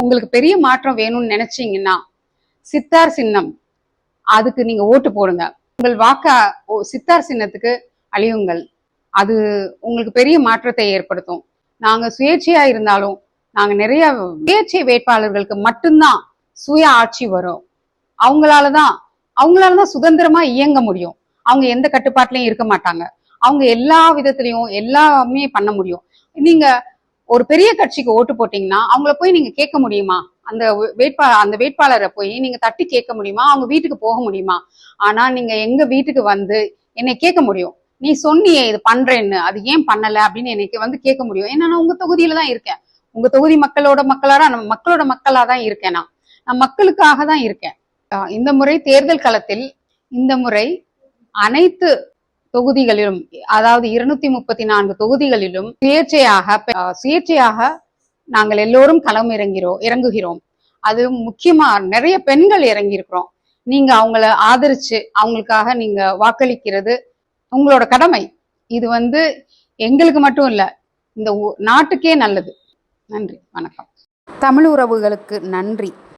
உங்களுக்கு பெரிய மாற்றம் வேணும்னு நினைச்சீங்கன்னா சித்தார் சின்னம், அதுக்கு நீங்க ஓட்டு போடுங்க. உங்கள் வாக்க சித்தார் சின்னத்துக்கு அழியுங்கள். அது உங்களுக்கு பெரிய மாற்றத்தை ஏற்படுத்தும். நாங்க சுயேட்சையா இருந்தாலும் நாங்க நிறைய சுயேட்சை வேட்பாளர்களுக்கு மட்டும்தான் சுய ஆட்சி வரும். அவங்களாலதான் சுதந்திரமா இயங்க முடியும். அவங்க எந்த கட்டுப்பாட்டிலையும் இருக்க மாட்டாங்க. அவங்க எல்லா விதத்திலையும் எல்லாமே பண்ண முடியும். நீங்க ஒரு பெரிய கட்சிக்கு ஓட்டு போட்டீங்கன்னா அவங்கள போய் நீங்க கேட்க முடியுமா? அந்த வேட்பாளரை போய் நீங்க தட்டி கேட்க முடியுமா? அவங்க வீட்டுக்கு போக முடியுமா? ஆனா நீங்க எங்க வீட்டுக்கு வந்து என்னை கேட்க முடியும். நீ சொன்னியே இது பண்றேன்னு, அது ஏன் பண்ணல அப்படின்னு எனக்கு வந்து கேட்க முடியும். ஏன்னா நான் உங்க தொகுதியில தான் இருக்கேன். உங்க தொகுதி மக்களோட மக்களா தான் இருக்கேன். நான் மக்களுக்காக தான் இருக்கேன். இந்த முறை தேர்தல் களத்தில் இந்த முறை அனைத்து தொகுதிகளிலும், அதாவது 234 தொகுதிகளிலும் சுயேட்சையாக நாங்கள் எல்லோரும் களம் இறங்குகிறோம். அது முக்கியமா நிறைய பெண்கள் இறங்கி இருக்கிறோம். நீங்க அவங்கள ஆதரிச்சு அவங்களுக்காக நீங்க வாக்களிக்கிறது உங்களோட கடமை. இது வந்து எங்களுக்கு மட்டும் இல்ல, இந்த நாட்டுக்கே நல்லது. நன்றி, வணக்கம். தமிழ் உறவுகளுக்கு நன்றி.